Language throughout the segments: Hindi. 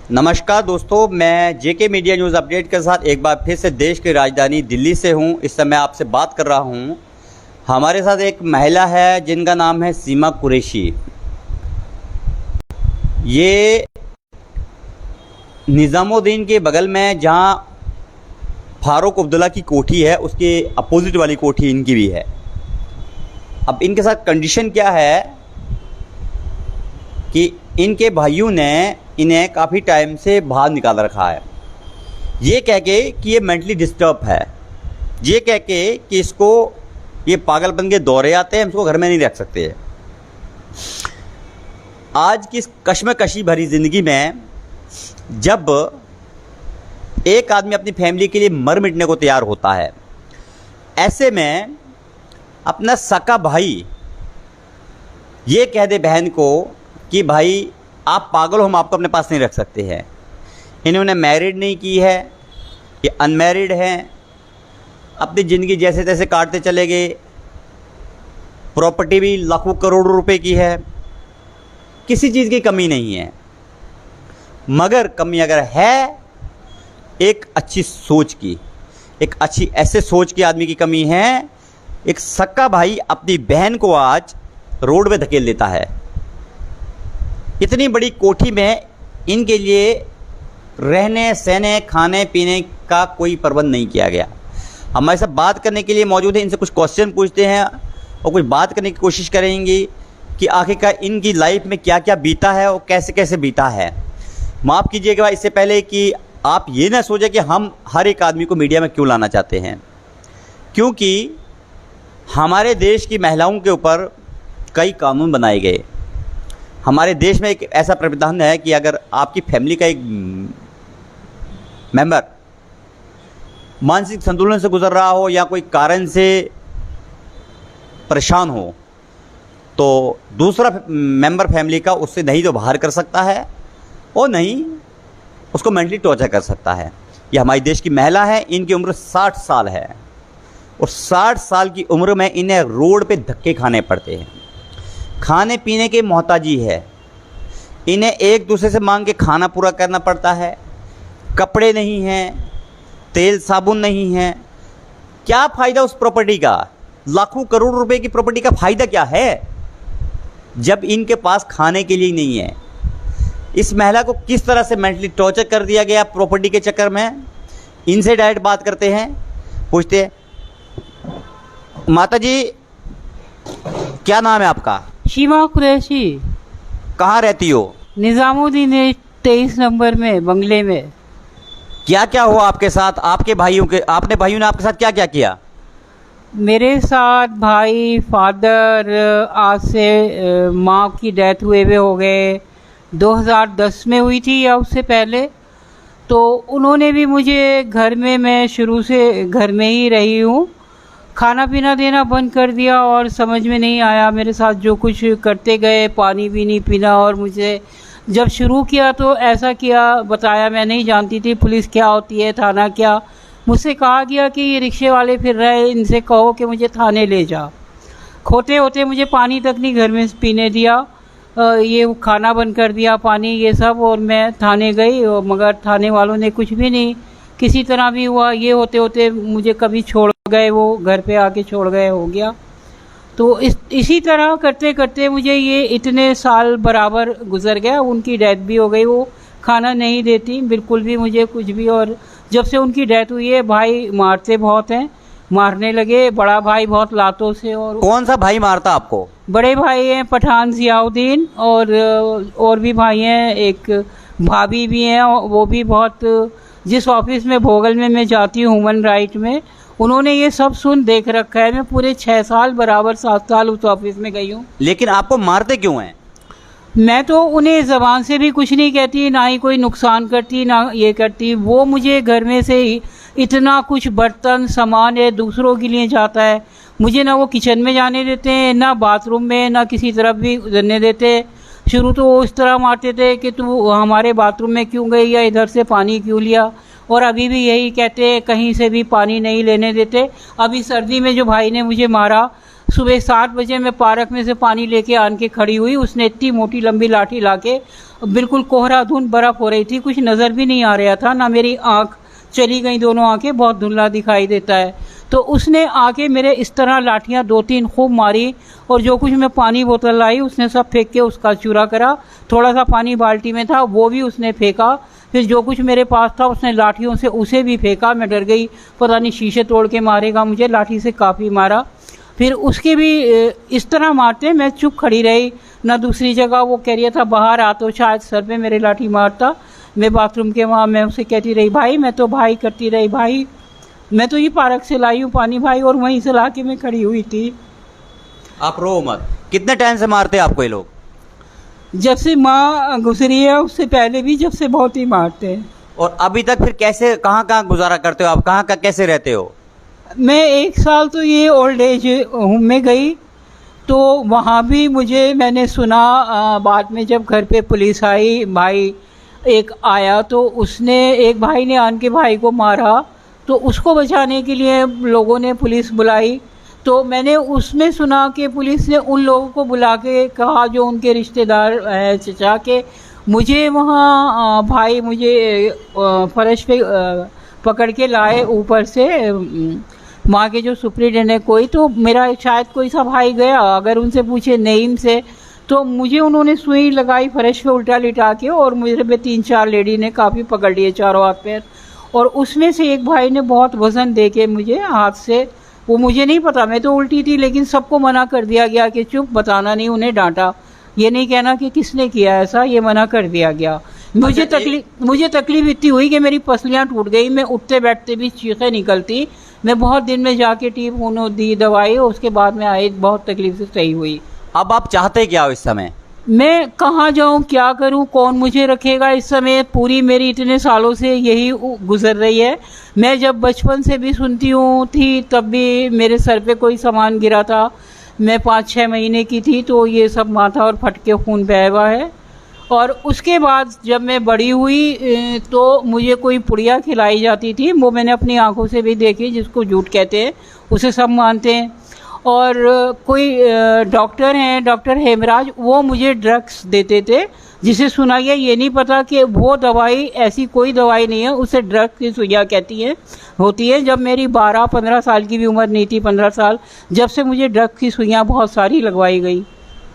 नमस्कार दोस्तों, मैं जेके मीडिया न्यूज़ अपडेट के साथ एक बार फिर से देश की राजधानी दिल्ली से हूं। इस समय आपसे बात कर रहा हूं। हमारे साथ एक महिला है जिनका नाम है सीमा कुरैशी। ये निज़ामुद्दीन के बगल में जहां फारूक अब्दुल्ला की कोठी है उसके अपोजिट वाली कोठी इनकी भी है। अब इनके साथ कंडीशन क्या है कि इनके भाइयों ने इन्हें काफ़ी टाइम से बाहर निकाल रखा है, ये कह के कि ये मेंटली डिस्टर्ब है, ये कह के कि इसको ये पागलपन के दौरे आते हैं, हम इसको घर में नहीं रख सकते। आज की इस कश्मकशी भरी ज़िंदगी में जब एक आदमी अपनी फैमिली के लिए मर मिटने को तैयार होता है, ऐसे में अपना सका भाई ये कह दे बहन को कि भाई आप पागल हो, हम आपको अपने पास नहीं रख सकते हैं। इन्होंने मैरिड नहीं की है, ये अनमैरिड हैं, अपनी ज़िंदगी जैसे तैसे काटते चले गए। प्रॉपर्टी भी लाखों करोड़ों रुपए की है, किसी चीज़ की कमी नहीं है। मगर कमी अगर है एक अच्छी सोच की, एक अच्छी ऐसे सोच की आदमी की कमी है। एक सक्का भाई अपनी बहन को आज रोड पे धकेल देता है। इतनी बड़ी कोठी में इनके लिए रहने सहने खाने पीने का कोई प्रबंध नहीं किया गया। हमारे साथ बात करने के लिए मौजूद है, इनसे कुछ क्वेश्चन पूछते हैं और कुछ बात करने की कोशिश करेंगे कि आखिरकार इनकी लाइफ में क्या क्या बीता है और कैसे कैसे बीता है। माफ़ कीजिएगा इससे पहले कि आप ये ना सोचें कि हम हर एक आदमी को मीडिया में क्यों लाना चाहते हैं, क्योंकि हमारे देश की महिलाओं के ऊपर कई कानून बनाए गए। हमारे देश में एक ऐसा प्रावधान है कि अगर आपकी फैमिली का एक मेंबर मानसिक संतुलन से गुजर रहा हो या कोई कारण से परेशान हो, तो दूसरा मेंबर फैमिली का उससे नहीं तो बाहर कर सकता है और नहीं उसको मेंटली टॉर्चर कर सकता है। ये हमारे देश की महिला है, इनकी उम्र 60 साल है और 60 साल की उम्र में इन्हें रोड पे धक्के खाने पड़ते हैं। खाने पीने के मोहताजी है, इन्हें एक दूसरे से मांग के खाना पूरा करना पड़ता है। कपड़े नहीं हैं, तेल साबुन नहीं है। क्या फ़ायदा उस प्रॉपर्टी का? लाखों करोड़ रुपए की प्रॉपर्टी का फ़ायदा क्या है जब इनके पास खाने के लिए नहीं है? इस महिला को किस तरह से मेंटली टॉर्चर कर दिया गया प्रॉपर्टी के चक्कर में। इनसे डायरेक्ट बात करते हैं, पूछते हैं। माता जी, क्या नाम है आपका? सीमा कुरैशी। कहाँ रहती हो? निज़ामुद्दीन 23 नंबर में बंगले में। क्या क्या हुआ आपके साथ? आपने भाइयों ने आपके साथ क्या क्या किया? मेरे साथ भाई, फादर, आज से माँ की डेथ हुए हो गए। 2010 में हुई थी या उससे पहले। तो उन्होंने भी मुझे घर में, मैं शुरू से घर में ही रही हूँ, खाना पीना देना बंद कर दिया और समझ में नहीं आया मेरे साथ जो कुछ करते गए। पानी भी नहीं पीना, और मुझे जब शुरू किया तो ऐसा किया, बताया, मैं नहीं जानती थी पुलिस क्या होती है, थाना क्या। मुझसे कहा गया कि ये रिक्शे वाले फिर रहे, इनसे कहो कि मुझे थाने ले जा। खोते होते मुझे पानी तक नहीं घर में पीने दिया, ये खाना बंद कर दिया, पानी ये सब। और मैं थाने गई, मगर थाने वालों ने कुछ भी नहीं, किसी तरह भी हुआ। ये होते होते मुझे कभी छोड़ गए, वो घर पे आके छोड़ गए, हो गया। तो इसी तरह करते करते मुझे ये इतने साल बराबर गुजर गया। उनकी डेथ भी हो गई, वो खाना नहीं देती बिल्कुल भी मुझे कुछ भी। और जब से उनकी डेथ हुई है, भाई मारते बहुत हैं, मारने लगे। बड़ा भाई बहुत लातों से। और कौन सा भाई मारता आपको? बड़े भाई हैं पठान जियाउद्दीन, और भी भाई हैं, एक भाभी भी हैं, वो भी बहुत। जिस ऑफिस में भोगल में मैं जाती हूँ ह्यूमन राइट में, उन्होंने ये सब सुन देख रखा है। मैं पूरे 6 साल बराबर 7 साल उस ऑफिस में गई हूँ। लेकिन आपको मारते क्यों हैं? मैं तो उन्हें ज़बान से भी कुछ नहीं कहती, ना ही कोई नुकसान करती, ना ये करती। वो मुझे घर में से ही इतना कुछ बर्तन सामान है दूसरों के लिए जाता है, मुझे ना वो किचन में जाने देते हैं, ना बाथरूम में, ना किसी तरफ भी गुजरने देते। शुरू तो वो इस तरह मारते थे कि तू हमारे बाथरूम में क्यों गई या इधर से पानी क्यों लिया। और अभी भी यही कहते हैं, कहीं से भी पानी नहीं लेने देते। अभी सर्दी में जो भाई ने मुझे मारा, सुबह 7 बजे मैं पार्क में से पानी लेके आन के खड़ी हुई, उसने इतनी मोटी लंबी लाठी लाके बिल्कुल कोहरा धुंध बर्फ हो रही थी, कुछ नज़र भी नहीं आ रहा था, ना मेरी आँख चली गई, दोनों आंखें, बहुत धुंधला दिखाई देता है। तो उसने आके मेरे इस तरह लाठियाँ 2-3 खूब मारी और जो कुछ मैं पानी बोतल लाई उसने सब फेंक के उसका चूरा करा। थोड़ा सा पानी बाल्टी में था वो भी उसने फेंका। फिर जो कुछ मेरे पास था उसने लाठियों से उसे भी फेंका। मैं डर गई, पता नहीं शीशे तोड़ के मारेगा मुझे, लाठी से काफ़ी मारा। फिर उसके भी इस तरह मारते, मैं चुप खड़ी रही ना। दूसरी जगह वो कह रहा था बाहर आ, तो शायद सर पे मेरे लाठी मारता। मैं बाथरूम के वहाँ मैं उसे कहती रही भाई, मैं तो भाई करती रही, भाई मैं तो ये पार्क से लाई हूँ पानी भाई, और वहीं से ला के मैं खड़ी हुई थी। आप रो मत। कितने टाइम से मारते हैं आपको ये लोग? जब से माँ गुजरी है उससे पहले भी, जब से बहुत ही मारते हैं। और अभी तक फिर कैसे, कहाँ कहाँ गुजारा करते हो आप, कहाँ कहाँ कैसे रहते हो? मैं 1 साल तो ये ओल्ड एज होम में गई, तो वहाँ भी मुझे, मैंने सुना बाद में जब घर पे पुलिस आई, भाई एक आया तो उसने, एक भाई ने आन के भाई को मारा, तो उसको बचाने के लिए लोगों ने पुलिस बुलाई। तो मैंने उसमें सुना कि पुलिस ने उन लोगों को बुला के कहा जो उनके रिश्तेदार हैं चचा के, मुझे वहाँ भाई मुझे फर्श पे पकड़ के लाए ऊपर से, वहाँ के जो सुप्रीडेंट है कोई, तो मेरा शायद कोई सा भाई गया, अगर उनसे पूछे नईम से, तो मुझे उन्होंने सुई लगाई फर्श पे उल्टा लिटा के, और मुझे पे 3-4 लेडी ने काफ़ी पकड़ लिए चारों हाथ पैर। और उसमें से एक भाई ने बहुत वज़न दे के मुझे हाथ से, वो मुझे नहीं पता, मैं तो उल्टी थी, लेकिन सबको मना कर दिया गया कि चुप, बताना नहीं। उन्हें डांटा, ये नहीं कहना कि किसने किया ऐसा, ये मना कर दिया गया। मुझे तकलीफ इतनी हुई कि मेरी पसलियाँ टूट गई, मैं उठते बैठते भी चीखें निकलती। मैं बहुत दिन में जाके टीप उन्होंने दी दवाई, और उसके बाद में आई, बहुत तकलीफ से सही हुई। अब आप चाहते क्या हो इस समय? मैं कहाँ जाऊँ, क्या करूँ, कौन मुझे रखेगा इस समय? पूरी मेरी इतने सालों से यही गुजर रही है। मैं जब बचपन से भी सुनती हूँ थी, तब भी मेरे सर पे कोई सामान गिरा था, मैं 5-6 महीने की थी, तो ये सब माथा और फटके खून बह हुआ है। और उसके बाद जब मैं बड़ी हुई तो मुझे कोई पुड़िया खिलाई जाती थी, वो मैंने अपनी आंखों से भी देखी, जिसको झूठ कहते हैं, उसे सब मानते हैं। और कोई डॉक्टर हैं, डॉक्टर हेमराज, वो मुझे ड्रग्स देते थे, जिसे सुना गया, ये नहीं पता कि वो दवाई, ऐसी कोई दवाई नहीं है, उसे ड्रग्स की सुइयाँ कहती हैं, होती है। जब मेरी 12-15 साल की भी उम्र नहीं थी, 15 साल, जब से मुझे ड्रग्स की सुइयाँ बहुत सारी लगवाई गई।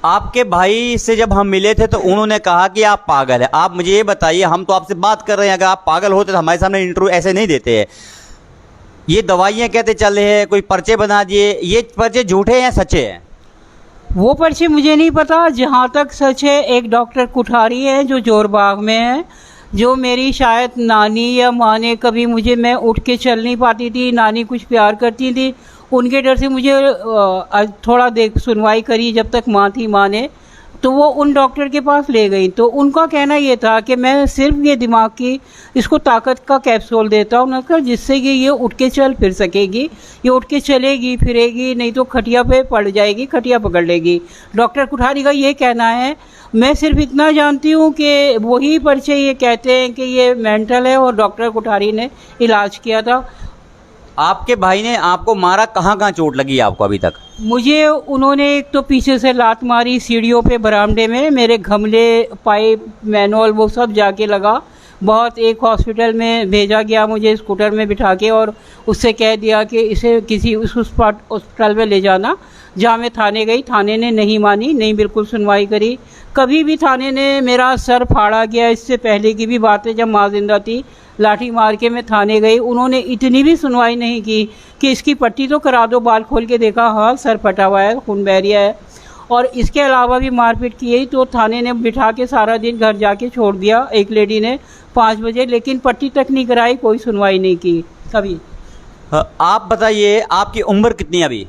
आपके भाई से जब हम मिले थे तो उन्होंने कहा कि आप पागल है। आप मुझे ये बताइए, हम तो आपसे बात कर रहे हैं, अगर आप पागल होते तो हमारे सामने इंटरव्यू ऐसे नहीं देते हैं। ये दवाइयाँ कहते चल रहे हैं, कोई पर्चे बना दिए, ये पर्चे झूठे हैं या सच्चे हैं? वो पर्चे मुझे नहीं पता, जहाँ तक सच है, एक डॉक्टर कुठारी है जो जोरबाग में है, जो मेरी शायद नानी या माँ ने कभी मुझे, मैं उठ के चल नहीं पाती थी, नानी कुछ प्यार करती थी, उनके डर से मुझे थोड़ा देख सुनवाई करी जब तक माँ थी, माँ ने, तो वो उन डॉक्टर के पास ले गई। तो उनका कहना ये था कि मैं सिर्फ ये दिमाग की, इसको ताकत का कैप्सूल देता हूँ ना, जिससे कि ये उठ के चल फिर सकेगी, ये उठ के चलेगी फिरेगी, नहीं तो खटिया पे पड़ जाएगी, खटिया पकड़ लेगी। डॉक्टर कुठारी का ये कहना है। मैं सिर्फ इतना जानती हूँ कि वही पर्चे ये कहते हैं कि ये मेंटल है, और डॉक्टर कुठारी ने इलाज किया था। आपके भाई ने आपको मारा, कहाँ कहाँ चोट लगी आपको अभी तक? मुझे उन्होंने एक तो पीछे से लात मारी सीढ़ियों पे, बरामदे में, मेरे घमले, पाइप, मैनुअल, वो सब जाके लगा बहुत। एक हॉस्पिटल में भेजा गया मुझे स्कूटर में बिठा के, और उससे कह दिया कि इसे किसी उस हॉस्पिटल में ले जाना, जहाँ मैं थाने गई, थाने ने नहीं मानी, नहीं बिल्कुल सुनवाई करी। कभी भी थाने ने, मेरा सर फाड़ा गया, इससे पहले की भी बात है, जब माँ जिंदा थी, लाठी मार के मैं थाने गई, उन्होंने इतनी भी सुनवाई नहीं की कि इसकी पट्टी तो करा दो। बाल खोल के देखा, हाँ सर फटा हुआ है, खून बह रहा है, और इसके अलावा भी मारपीट की है। तो थाने ने बिठा के सारा दिन घर जाके छोड़ दिया एक लेडी ने 5 बजे, लेकिन पट्टी तक नहीं कराई, कोई सुनवाई नहीं की कभी। आप बताइए, आपकी उम्र कितनी है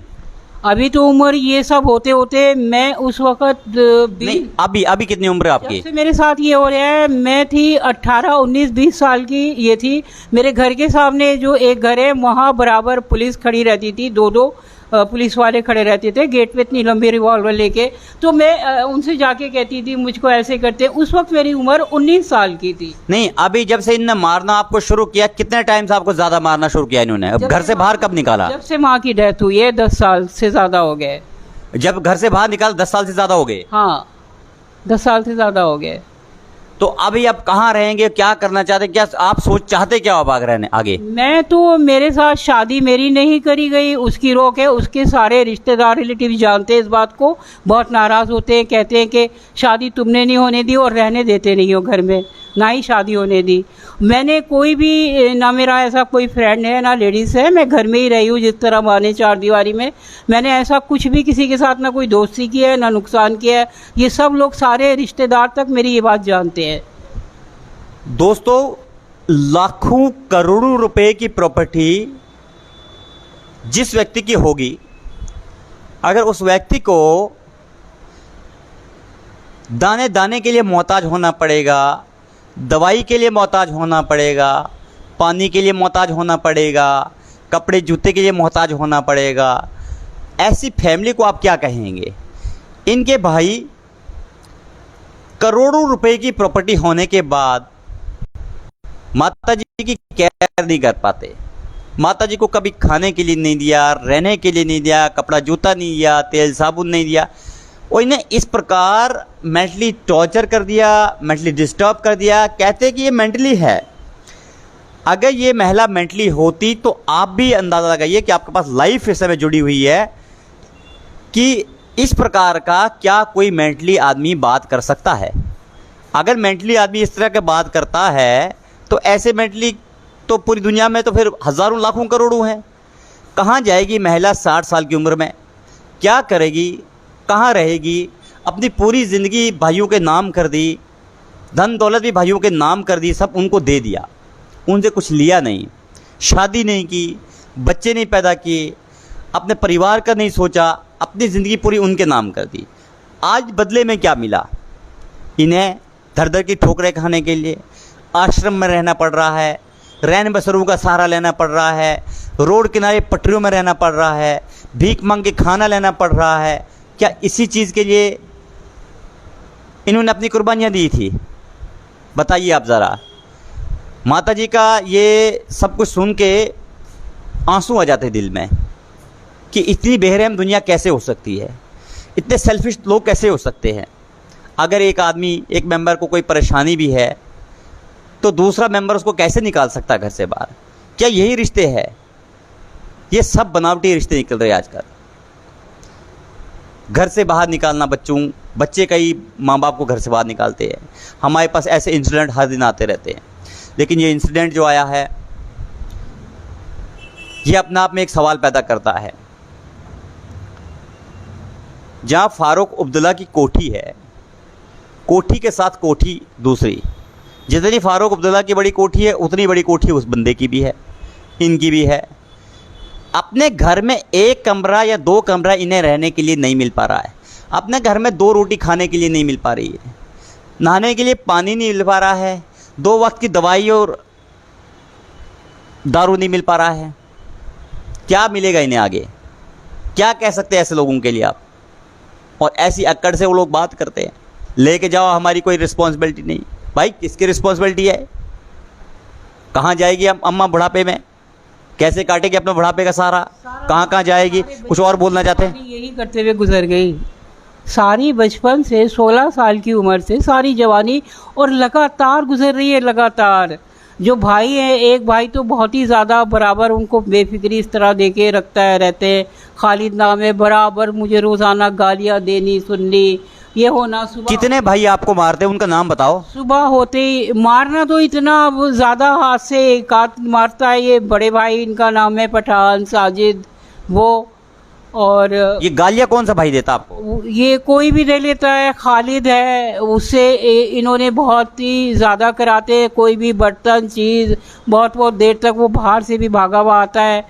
अभी तो उम्र ये सब होते होते मैं उस वक्त नहीं, अभी कितनी उम्र है आपकी? जब से मेरे साथ ये हो रहा है, मैं थी 18, 19, 20 साल की ये थी। मेरे घर के सामने जो एक घर है, वहाँ बराबर पुलिस खड़ी रहती थी, 2-2 पुलिस वाले खड़े रहते थे गेट पे, इतनी लंबी रिवॉल्वर लेके। तो मैं उनसे जाके कहती थी मुझको ऐसे करते। उस वक्त मेरी उम्र 19 साल की थी। नहीं, अभी जब से इन्होंने मारना आपको शुरू किया, कितने टाइम से आपको ज्यादा मारना शुरू किया इन्होंने? घर से बाहर कब निकाला? जब से माँ की डेथ हुई है, 10 साल से ज्यादा हो गए। जब घर से बाहर निकाला 10 साल से ज्यादा हो गए? हाँ, 10 साल से ज्यादा हो गए। तो अभी आप कहाँ रहेंगे, क्या करना चाहते, क्या आप चाहते क्या आप आगे रहने आगे? मैं तो, मेरे साथ शादी मेरी नहीं करी गई, उसकी रोक है। उसके सारे रिश्तेदार रिलेटिव जानते हैं इस बात को, बहुत नाराज़ होते हैं, कहते हैं कि शादी तुमने नहीं होने दी और रहने देते नहीं हो घर में, ना ही शादी होने दी। मैंने कोई भी, ना मेरा ऐसा कोई फ्रेंड है ना लेडीज़ है, मैं घर में ही रही हूँ जिस तरह माने चार दीवारी में। मैंने ऐसा कुछ भी किसी के साथ ना कोई दोस्ती की है ना नुकसान किया है। ये सब लोग, सारे रिश्तेदार तक मेरी ये बात जानते हैं। दोस्तों, लाखों करोड़ों रुपए की प्रॉपर्टी जिस व्यक्ति की होगी, अगर उस व्यक्ति को दाने दाने के लिए मोहताज होना पड़ेगा, दवाई के लिए मोहताज होना पड़ेगा, पानी के लिए मोहताज होना पड़ेगा, कपड़े जूते के लिए मोहताज होना पड़ेगा, ऐसी फैमिली को आप क्या कहेंगे? इनके भाई करोड़ों रुपए की प्रॉपर्टी होने के बाद माता जी की केयर नहीं कर पाते। माता जी को कभी खाने के लिए नहीं दिया, रहने के लिए नहीं दिया, कपड़ा जूता नहीं दिया, तेल साबुन नहीं दिया, और इन्हें इस प्रकार मेंटली टॉर्चर कर दिया, मेंटली डिस्टर्ब कर दिया। कहते हैं कि ये मेंटली है। अगर ये महिला मेंटली होती तो आप भी अंदाज़ा लगाइए कि आपके पास लाइफ इस समय जुड़ी हुई है कि इस प्रकार का क्या कोई मेंटली आदमी बात कर सकता है। अगर मेंटली आदमी इस तरह की बात करता है तो ऐसे मेंटली तो पूरी दुनिया में तो फिर हज़ारों लाखों करोड़ों हैं। कहाँ जाएगी महिला 60 साल की उम्र में, क्या करेगी, कहाँ रहेगी? अपनी पूरी ज़िंदगी भाइयों के नाम कर दी, धन दौलत भी भाइयों के नाम कर दी, सब उनको दे दिया, उनसे कुछ लिया नहीं, शादी नहीं की, बच्चे नहीं पैदा किए, अपने परिवार का नहीं सोचा, अपनी ज़िंदगी पूरी उनके नाम कर दी। आज बदले में क्या मिला? इन्हें धर धर की ठोकरें खाने के लिए आश्रम में रहना पड़ रहा है, रैन बसरों का सहारा लेना पड़ रहा है, रोड किनारे पटरियों में रहना पड़ रहा है, भीख मांग के खाना लेना पड़ रहा है। क्या इसी चीज़ के लिए इन्होंने अपनी कुर्बानियाँ दी थी? बताइए आप ज़रा। माता जी का ये सब कुछ सुन के आंसू आ जाते दिल में कि इतनी बेरहम दुनिया कैसे हो सकती है, इतने सेल्फिश लोग कैसे हो सकते हैं। अगर एक आदमी, एक मेंबर को कोई परेशानी भी है तो दूसरा मेंबर उसको कैसे निकाल सकता है घर से बाहर? क्या यही रिश्ते हैं? ये सब बनावटी रिश्ते निकल रहे हैं आजकल। घर से बाहर निकालना बच्चे कई माँ बाप को घर से बाहर निकालते हैं। हमारे पास ऐसे इंसिडेंट हर दिन आते रहते हैं। लेकिन ये इंसिडेंट जो आया है ये अपने आप में एक सवाल पैदा करता है। जहाँ फारूक अब्दुल्ला की कोठी है, कोठी के साथ कोठी दूसरी, जितनी फारूक अब्दुल्ला की बड़ी कोठी है उतनी बड़ी कोठी उस बंदे की भी है, इनकी भी है। अपने घर में एक कमरा या दो कमरा इन्हें रहने के लिए नहीं मिल पा रहा है, अपने घर में 2 रोटी खाने के लिए नहीं मिल पा रही है, नहाने के लिए पानी नहीं मिल पा रहा है, 2 वक्त की दवाई और दारू नहीं मिल पा रहा है। क्या मिलेगा इन्हें आगे? क्या कह सकते हैं ऐसे लोगों के लिए आप? और ऐसी अक्कड़ से वो लोग बात करते हैं, लेके जाओ हमारी कोई रिस्पॉन्सिबिलिटी नहीं। भाई किसकी रिस्पॉन्सिबिलिटी है? कहाँ जाएगी अम्मा बुढ़ापे में? कैसे काटेगी अपने बुढ़ापे का सहारा? कहाँ कहाँ जाएगी? कुछ और बोलना चाहते हैं? यही करते हुए गुजर गई सारी, बचपन से 16 साल की उम्र से सारी जवानी, और लगातार गुजर रही है, लगातार। जो भाई है, एक भाई तो बहुत ही ज़्यादा बराबर उनको बेफिक्री इस तरह दे के रखता है, रहते हैं। खालिद नाम है, बराबर मुझे रोज़ाना गालियाँ देनी, सुननी, ये होना। सुबह कितने भाई आपको मारते हैं, उनका नाम बताओ। सुबह होते ही मारना तो इतना ज़्यादा, हाथ से एक हाथ मारता है। ये बड़े भाई, इनका नाम है पठान साजिद, वो। और ये गालियाँ कौन सा भाई देता आपको? ये कोई भी दे लेता है। खालिद है, उससे इन्होंने बहुत ही ज़्यादा कराते हैं। कोई भी बर्तन चीज़ बहुत बहुत देर तक वो बाहर से भी भागा हुआ आता है।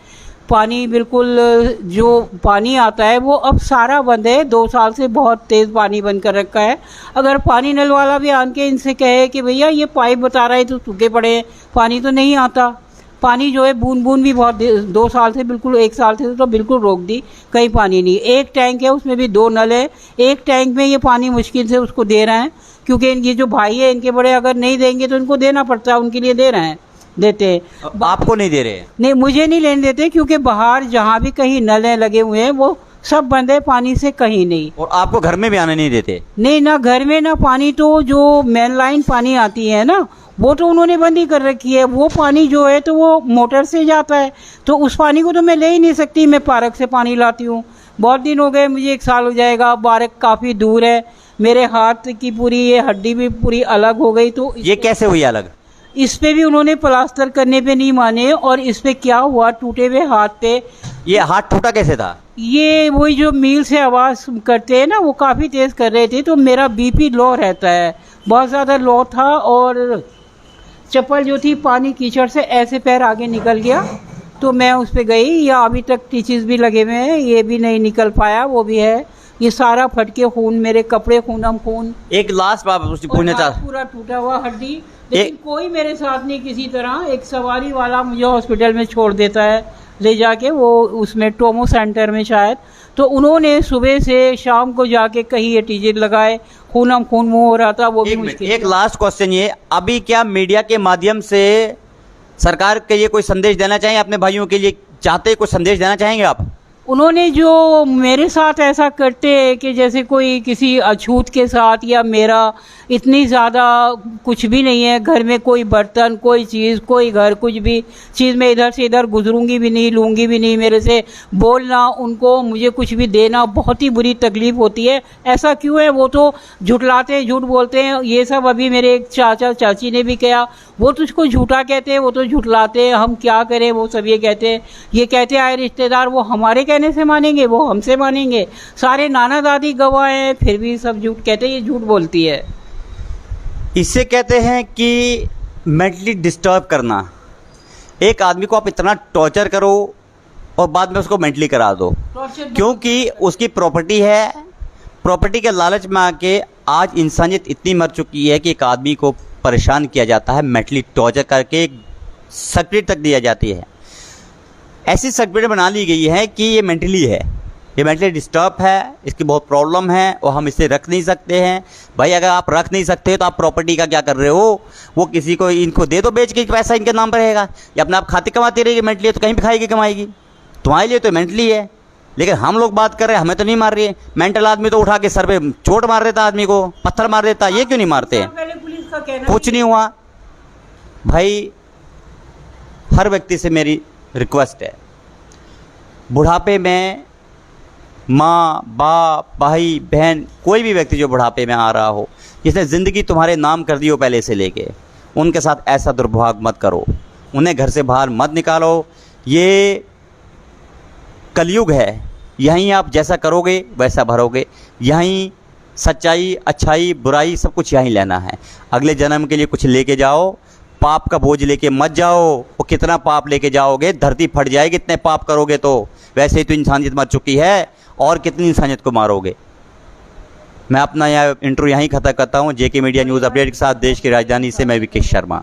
पानी बिल्कुल, जो पानी आता है वो अब सारा बंद है, 2 साल से बहुत तेज़ पानी बंद कर रखा है। अगर पानी नल वाला भी आन के इनसे कहे कि भैया ये पाइप बता रहा है तो सूखे पड़े हैं, पानी तो नहीं आता। पानी जो है बूंद बूंद भी बहुत 2 साल से, बिल्कुल 1 साल से तो बिल्कुल रोक दी, कहीं पानी नहीं। एक टैंक है, उसमें भी 2 नल है, एक टैंक में ये पानी मुश्किल से उसको दे रहे हैं, क्योंकि इनके जो भाई है, इनके बड़े अगर नहीं देंगे तो इनको देना पड़ता है, उनके लिए दे रहे हैं, देते हैं। आपको नहीं दे रहे? नहीं, मुझे नहीं लेने देते, क्योंकि बाहर जहाँ भी कहीं नल लगे हुए हैं वो सब बंद है, पानी से कहीं नहीं। और आपको घर में भी आने नहीं देते? नहीं, ना घर में ना पानी, तो जो मेन लाइन पानी आती है ना वो तो उन्होंने बंद ही कर रखी है। वो पानी जो है तो वो मोटर से जाता है, तो उस पानी को तो मैं ले ही नहीं सकती। मैं पार्क से पानी लाती हूँ। बहुत दिन हो गए, मुझे 1 साल हो जाएगा। पार्क काफ़ी दूर है, मेरे हाथ की पूरी ये हड्डी भी पूरी अलग हो गई। तो ये कैसे हुई अलग? इस पे भी उन्होंने प्लास्टर करने पे नहीं माने। और इस पे क्या हुआ, टूटे हुए हाथ पे ये हाथ टूटा कैसे था? ये वही जो मील से आवाज़ करते हैं ना, वो काफ़ी तेज़ कर रहे थे। तो मेरा बीपी लो रहता है, बहुत ज़्यादा लो था। और चप्पल जो थी पानी कीचड़ से ऐसे पैर आगे निकल गया, तो मैं उस पर गई। या अभी तक टीचर्स भी लगे हुए हैं, ये भी नहीं निकल पाया, वो भी है। ये सारा फटके खून, मेरे कपड़े खूनम खून। एक लास्ट बात पूछना और चाह हाथ पूरा टूटा हुआ हड्डी। लेकिन कोई मेरे साथ नहीं किसी तरह। एक सवारी वाला मुझे हॉस्पिटल में छोड़ देता है ले जाके, वो उसमें टोमो सेंटर में शायद। तो उन्होंने सुबह से शाम को जाके कहीं ये टीजे लगाए, खूनम खून मुंह हो रहा था, वो भी मुश्किल। एक लास्ट क्वेश्चन, ये अभी क्या मीडिया के माध्यम से सरकार के लिए कोई संदेश देना चाहिए अपने भाइयों के लिए? चाहते कोई संदेश देना चाहेंगे आप? उन्होंने जो मेरे साथ ऐसा करते हैं कि जैसे कोई किसी अछूत के साथ, या मेरा इतनी ज़्यादा कुछ भी नहीं है घर में, कोई बर्तन, कोई चीज़, कोई घर, कुछ भी चीज़ मैं इधर से इधर गुजरूंगी भी नहीं, लूँगी भी नहीं। मेरे से बोलना, उनको मुझे कुछ भी देना, बहुत ही बुरी तकलीफ़ होती है। ऐसा क्यों है? वो तो झुठलाते हैं, झूठ बोलते हैं। ये सब अभी मेरे एक चाचा चाची ने भी किया। वो तो उसको झूठा कहते हैं, वो तो झुठलाते हैं। हम क्या करें, वो सब ये कहते हैं। ये कहते आए रिश्तेदार, वो हमारे कहने से मानेंगे, वो हमसे मानेंगे। सारे नाना दादी गवाह हैं, फिर भी सब झूठ कहते हैं, ये झूठ बोलती है। इससे कहते हैं कि मेंटली डिस्टर्ब करना। एक आदमी को आप इतना टॉर्चर करो और बाद में उसको मेंटली करा दो, क्योंकि उसकी प्रॉपर्टी है। प्रॉपर्टी के लालच में आके आज इंसानियत इतनी मर चुकी है कि एक आदमी को परेशान किया जाता है, मेंटली टॉर्चर करके सर्टिफिकेट तक दिया जाती है। ऐसी सर्टिफिकेट बना ली गई है कि ये मेंटली है, ये मेंटली डिस्टर्ब है, इसकी बहुत प्रॉब्लम है और हम इसे रख नहीं सकते हैं। भाई अगर आप रख नहीं सकते तो आप प्रॉपर्टी का क्या कर रहे हो? वो किसी को, इनको दे दो बेच के, पैसा इनके नाम पर रहेगा। या अपने आप खाती कमाती रहेगी, मेंटली तो कहीं भी खाएगी कमाएगी। तुम्हारे लिए तो मेंटली है, लेकिन हम लोग बात कर रहे हैं, हमें तो नहीं मार रही है। मेंटल आदमी तो उठा के सर पे चोट मार देता, आदमी को पत्थर मार देता, ये क्यों नहीं मारते? कुछ नहीं हुआ। भाई हर व्यक्ति से मेरी रिक्वेस्ट है, बुढ़ापे में माँ बाप भाई बहन, कोई भी व्यक्ति जो बुढ़ापे में आ रहा हो, जिसने ज़िंदगी तुम्हारे नाम कर दी हो पहले से लेके, उनके साथ ऐसा दुर्भाग्य मत करो, उन्हें घर से बाहर मत निकालो। ये कलयुग है, यहीं आप जैसा करोगे वैसा भरोगे। यहीं सच्चाई, अच्छाई, बुराई सब कुछ यहीं लेना है। अगले जन्म के लिए कुछ लेके जाओ, पाप का बोझ लेके मत जाओ। वो कितना पाप लेके जाओगे, धरती फट जाएगी इतने पाप करोगे तो। वैसे ही तो इंसानियत मर चुकी है, और कितनी इंसानियत को मारोगे। मैं अपना यह इंटरव्यू यहीं खत्म करता हूँ। जेके मीडिया न्यूज़ अपडेट के साथ देश की राजधानी से मैं विकेश शर्मा।